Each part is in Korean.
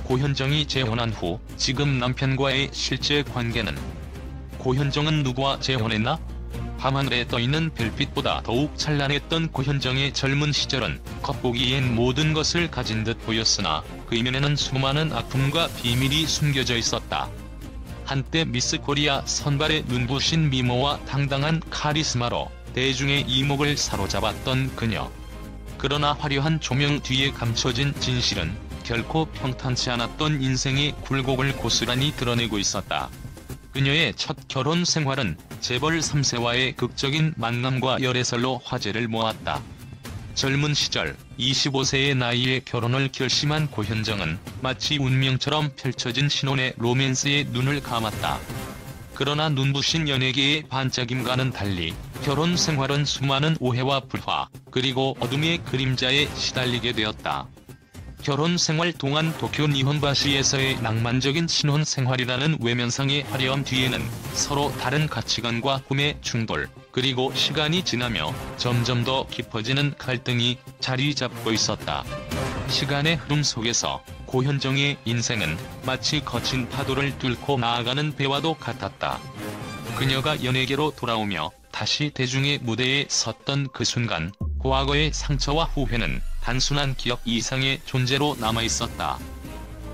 고현정이 재혼한 후 지금 남편과의 실제 관계는? 고현정은 누구와 재혼했나? 밤하늘에 떠있는 별빛보다 더욱 찬란했던 고현정의 젊은 시절은 겉보기엔 모든 것을 가진 듯 보였으나 그 이면에는 수많은 아픔과 비밀이 숨겨져 있었다. 한때 미스 코리아 선발의 눈부신 미모와 당당한 카리스마로 대중의 이목을 사로잡았던 그녀. 그러나 화려한 조명 뒤에 감춰진 진실은 결코 평탄치 않았던 인생의 굴곡을 고스란히 드러내고 있었다. 그녀의 첫 결혼 생활은 재벌 3세와의 극적인 만남과 열애설로 화제를 모았다. 젊은 시절 25세의 나이에 결혼을 결심한 고현정은 마치 운명처럼 펼쳐진 신혼의 로맨스에 눈을 감았다. 그러나 눈부신 연예계의 반짝임과는 달리 결혼 생활은 수많은 오해와 불화, 그리고 어둠의 그림자에 시달리게 되었다. 결혼 생활 동안 도쿄 니혼바시에서의 낭만적인 신혼 생활이라는 외면상의 화려함 뒤에는 서로 다른 가치관과 꿈의 충돌, 그리고 시간이 지나며 점점 더 깊어지는 갈등이 자리 잡고 있었다. 시간의 흐름 속에서 고현정의 인생은 마치 거친 파도를 뚫고 나아가는 배와도 같았다. 그녀가 연예계로 돌아오며 다시 대중의 무대에 섰던 그 순간, 과거의 상처와 후회는 단순한 기억 이상의 존재로 남아있었다.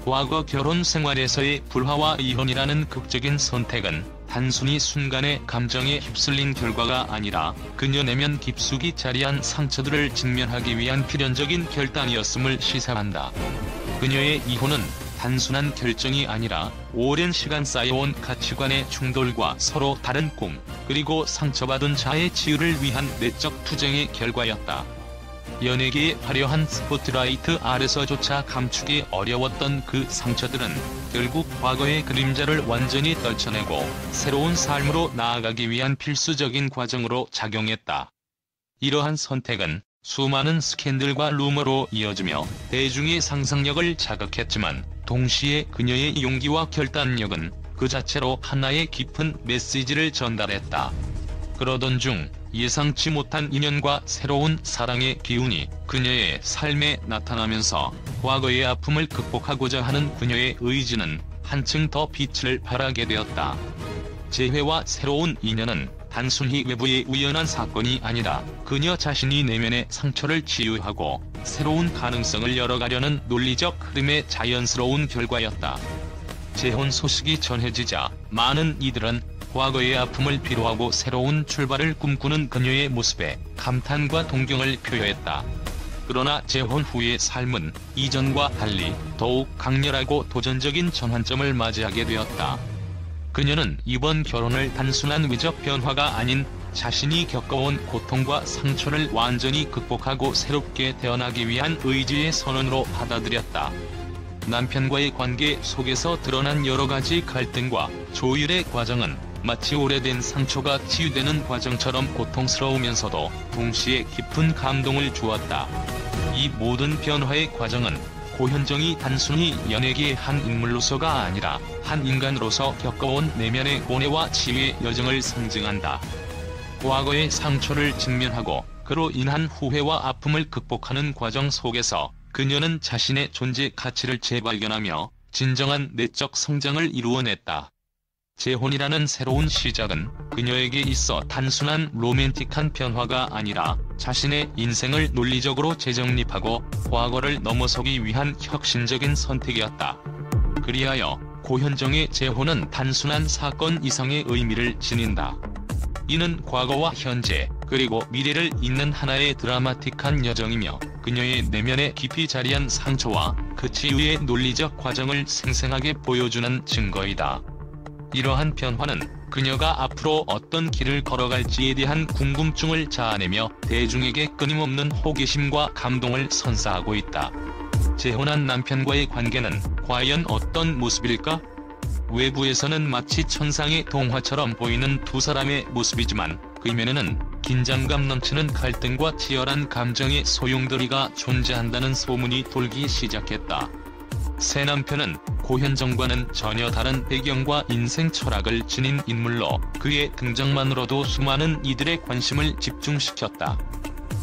과거 결혼 생활에서의 불화와 이혼이라는 극적인 선택은 단순히 순간의 감정에 휩쓸린 결과가 아니라 그녀 내면 깊숙이 자리한 상처들을 직면하기 위한 필연적인 결단이었음을 시사한다. 그녀의 이혼은 단순한 결정이 아니라 오랜 시간 쌓여온 가치관의 충돌과 서로 다른 꿈, 그리고 상처받은 자의 치유를 위한 내적 투쟁의 결과였다. 연예계의 화려한 스포트라이트 아래서조차 감추기 어려웠던 그 상처들은 결국 과거의 그림자를 완전히 떨쳐내고 새로운 삶으로 나아가기 위한 필수적인 과정으로 작용했다. 이러한 선택은 수많은 스캔들과 루머로 이어지며 대중의 상상력을 자극했지만 동시에 그녀의 용기와 결단력은 그 자체로 하나의 깊은 메시지를 전달했다. 그러던 중 예상치 못한 인연과 새로운 사랑의 기운이 그녀의 삶에 나타나면서 과거의 아픔을 극복하고자 하는 그녀의 의지는 한층 더 빛을 발하게 되었다. 재회와 새로운 인연은 단순히 외부의 우연한 사건이 아니라 그녀 자신이 내면의 상처를 치유하고 새로운 가능성을 열어가려는 논리적 흐름의 자연스러운 결과였다. 재혼 소식이 전해지자 많은 이들은 과거의 아픔을 피로하고 새로운 출발을 꿈꾸는 그녀의 모습에 감탄과 동경을 표했다. 그러나 재혼 후의 삶은 이전과 달리 더욱 강렬하고 도전적인 전환점을 맞이하게 되었다. 그녀는 이번 결혼을 단순한 외적 변화가 아닌 자신이 겪어온 고통과 상처를 완전히 극복하고 새롭게 태어나기 위한 의지의 선언으로 받아들였다. 남편과의 관계 속에서 드러난 여러가지 갈등과 조율의 과정은 마치 오래된 상처가 치유되는 과정처럼 고통스러우면서도 동시에 깊은 감동을 주었다. 이 모든 변화의 과정은 고현정이 단순히 연예계의 한 인물로서가 아니라 한 인간으로서 겪어온 내면의 고뇌와 치유의 여정을 상징한다. 과거의 상처를 직면하고 그로 인한 후회와 아픔을 극복하는 과정 속에서 그녀는 자신의 존재 가치를 재발견하며 진정한 내적 성장을 이루어냈다. 재혼이라는 새로운 시작은 그녀에게 있어 단순한 로맨틱한 변화가 아니라 자신의 인생을 논리적으로 재정립하고 과거를 넘어서기 위한 혁신적인 선택이었다. 그리하여 고현정의 재혼은 단순한 사건 이상의 의미를 지닌다. 이는 과거와 현재, 그리고 미래를 잇는 하나의 드라마틱한 여정이며 그녀의 내면에 깊이 자리한 상처와 그 치유의 논리적 과정을 생생하게 보여주는 증거이다. 이러한 변화는 그녀가 앞으로 어떤 길을 걸어갈지에 대한 궁금증을 자아내며 대중에게 끊임없는 호기심과 감동을 선사하고 있다. 재혼한 남편과의 관계는 과연 어떤 모습일까? 외부에서는 마치 천상의 동화처럼 보이는 두 사람의 모습이지만 그 이면에는 긴장감 넘치는 갈등과 치열한 감정의 소용돌이가 존재한다는 소문이 돌기 시작했다. 새 남편은 고현정과는 전혀 다른 배경과 인생 철학을 지닌 인물로 그의 등장만으로도 수많은 이들의 관심을 집중시켰다.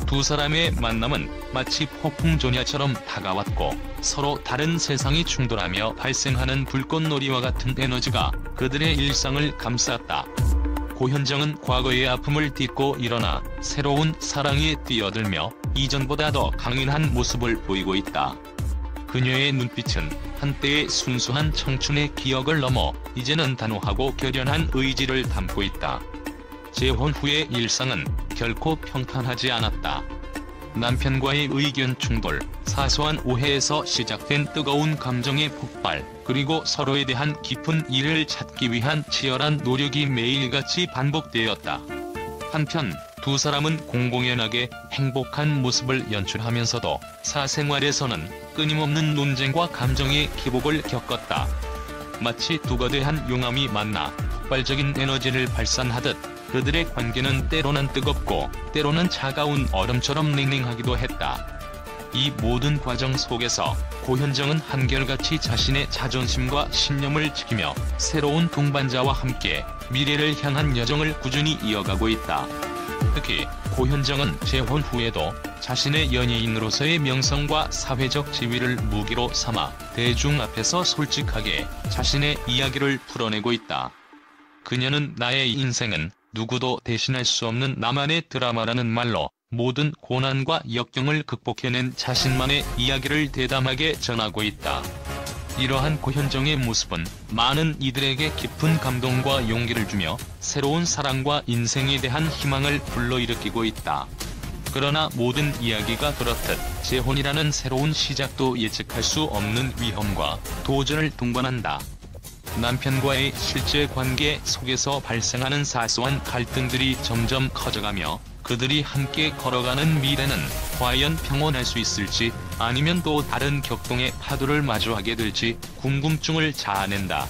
두 사람의 만남은 마치 폭풍전야처럼 다가왔고 서로 다른 세상이 충돌하며 발생하는 불꽃놀이와 같은 에너지가 그들의 일상을 감쌌다. 고현정은 과거의 아픔을 딛고 일어나 새로운 사랑에 뛰어들며 이전보다 더 강인한 모습을 보이고 있다. 그녀의 눈빛은 한때의 순수한 청춘의 기억을 넘어 이제는 단호하고 결연한 의지를 담고 있다. 재혼 후의 일상은 결코 평탄하지 않았다. 남편과의 의견 충돌, 사소한 오해에서 시작된 뜨거운 감정의 폭발, 그리고 서로에 대한 깊은 이해를 찾기 위한 치열한 노력이 매일같이 반복되었다. 한편 두 사람은 공공연하게 행복한 모습을 연출하면서도 사생활에서는 끊임없는 논쟁과 감정의 기복을 겪었다. 마치 두 거대한 용암이 만나 폭발적인 에너지를 발산하듯 그들의 관계는 때로는 뜨겁고 때로는 차가운 얼음처럼 냉랭하기도 했다. 이 모든 과정 속에서 고현정은 한결같이 자신의 자존심과 신념을 지키며 새로운 동반자와 함께 미래를 향한 여정을 꾸준히 이어가고 있다. 특히 고현정은 재혼 후에도 자신의 연예인으로서의 명성과 사회적 지위를 무기로 삼아 대중 앞에서 솔직하게 자신의 이야기를 풀어내고 있다. 그녀는 나의 인생은 누구도 대신할 수 없는 나만의 드라마라는 말로 모든 고난과 역경을 극복해낸 자신만의 이야기를 대담하게 전하고 있다. 이러한 고현정의 모습은 많은 이들에게 깊은 감동과 용기를 주며 새로운 사랑과 인생에 대한 희망을 불러일으키고 있다. 그러나 모든 이야기가 그렇듯 재혼이라는 새로운 시작도 예측할 수 없는 위험과 도전을 동반한다. 남편과의 실제 관계 속에서 발생하는 사소한 갈등들이 점점 커져가며 그들이 함께 걸어가는 미래는 과연 평온할 수 있을지 아니면 또 다른 격동의 파도를 마주하게 될지 궁금증을 자아낸다.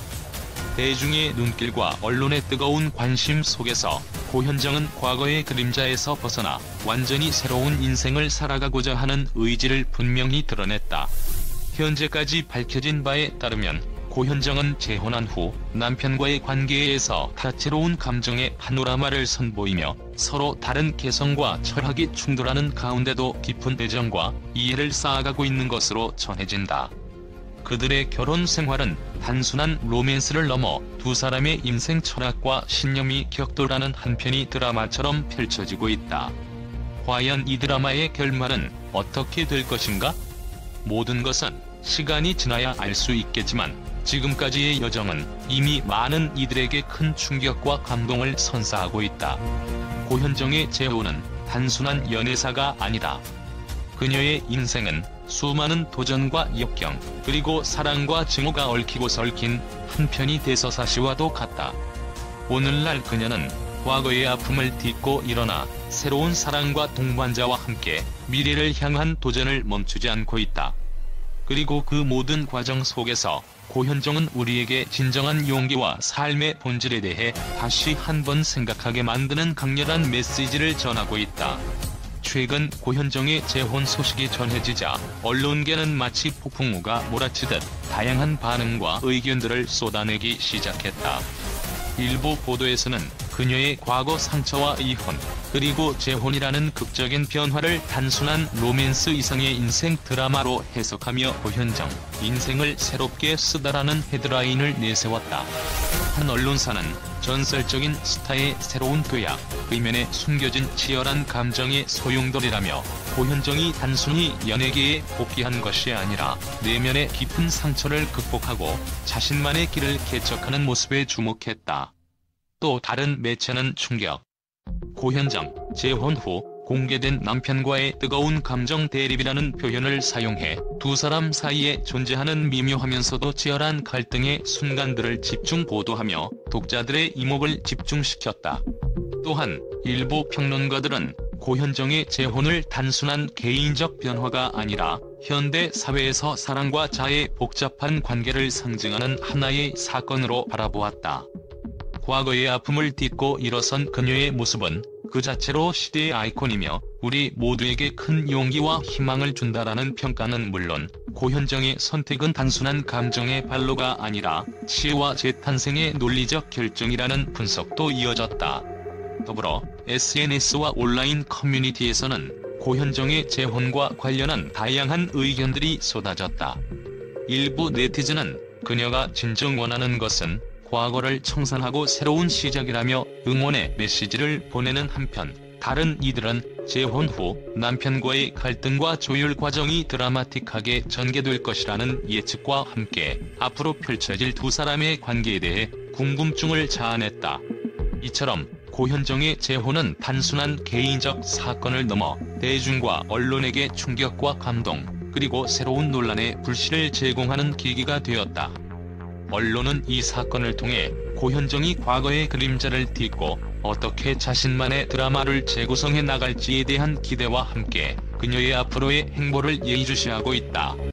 대중의 눈길과 언론의 뜨거운 관심 속에서 고현정은 과거의 그림자에서 벗어나 완전히 새로운 인생을 살아가고자 하는 의지를 분명히 드러냈다. 현재까지 밝혀진 바에 따르면 고현정은 재혼한 후 남편과의 관계에서 다채로운 감정의 파노라마를 선보이며 서로 다른 개성과 철학이 충돌하는 가운데도 깊은 애정과 이해를 쌓아가고 있는 것으로 전해진다. 그들의 결혼 생활은 단순한 로맨스를 넘어 두 사람의 인생 철학과 신념이 격돌하는 한편의 드라마처럼 펼쳐지고 있다. 과연 이 드라마의 결말은 어떻게 될 것인가? 모든 것은 시간이 지나야 알 수 있겠지만 지금까지의 여정은 이미 많은 이들에게 큰 충격과 감동을 선사하고 있다. 고현정의 재혼은 단순한 연애사가 아니다. 그녀의 인생은 수많은 도전과 역경, 그리고 사랑과 증오가 얽히고 설킨 한편의 대서사시와도 같다. 오늘날 그녀는 과거의 아픔을 딛고 일어나 새로운 사랑과 동반자와 함께 미래를 향한 도전을 멈추지 않고 있다. 그리고 그 모든 과정 속에서 고현정은 우리에게 진정한 용기와 삶의 본질에 대해 다시 한번 생각하게 만드는 강렬한 메시지를 전하고 있다. 최근 고현정의 재혼 소식이 전해지자 언론계는 마치 폭풍우가 몰아치듯 다양한 반응과 의견들을 쏟아내기 시작했다. 일부 보도에서는 그녀의 과거 상처와 이혼, 그리고 재혼이라는 극적인 변화를 단순한 로맨스 이상의 인생 드라마로 해석하며 고현정, 인생을 새롭게 쓰다라는 헤드라인을 내세웠다. 한 언론사는 전설적인 스타의 새로운 도약, 의면에 숨겨진 치열한 감정의 소용돌이라며 고현정이 단순히 연예계에 복귀한 것이 아니라 내면의 깊은 상처를 극복하고 자신만의 길을 개척하는 모습에 주목했다. 또 다른 매체는 충격. 고현정, 재혼 후 공개된 남편과의 뜨거운 감정 대립이라는 표현을 사용해 두 사람 사이에 존재하는 미묘하면서도 치열한 갈등의 순간들을 집중 보도하며 독자들의 이목을 집중시켰다. 또한 일부 평론가들은 고현정의 재혼을 단순한 개인적 변화가 아니라 현대 사회에서 사랑과 자의 복잡한 관계를 상징하는 하나의 사건으로 바라보았다. 과거의 아픔을 딛고 일어선 그녀의 모습은 그 자체로 시대의 아이콘이며 우리 모두에게 큰 용기와 희망을 준다라는 평가는 물론 고현정의 선택은 단순한 감정의 발로가 아니라 치유와 재탄생의 논리적 결정이라는 분석도 이어졌다. 더불어 SNS와 온라인 커뮤니티에서는 고현정의 재혼과 관련한 다양한 의견들이 쏟아졌다. 일부 네티즌은 그녀가 진정 원하는 것은 과거를 청산하고 새로운 시작이라며 응원의 메시지를 보내는 한편, 다른 이들은 재혼 후 남편과의 갈등과 조율 과정이 드라마틱하게 전개될 것이라는 예측과 함께 앞으로 펼쳐질 두 사람의 관계에 대해 궁금증을 자아냈다. 이처럼 고현정의 재혼은 단순한 개인적 사건을 넘어 대중과 언론에게 충격과 감동, 그리고 새로운 논란의 불씨를 제공하는 계기가 되었다. 언론은 이 사건을 통해 고현정이 과거의 그림자를 딛고 어떻게 자신만의 드라마를 재구성해 나갈지에 대한 기대와 함께 그녀의 앞으로의 행보를 예의주시하고 있다.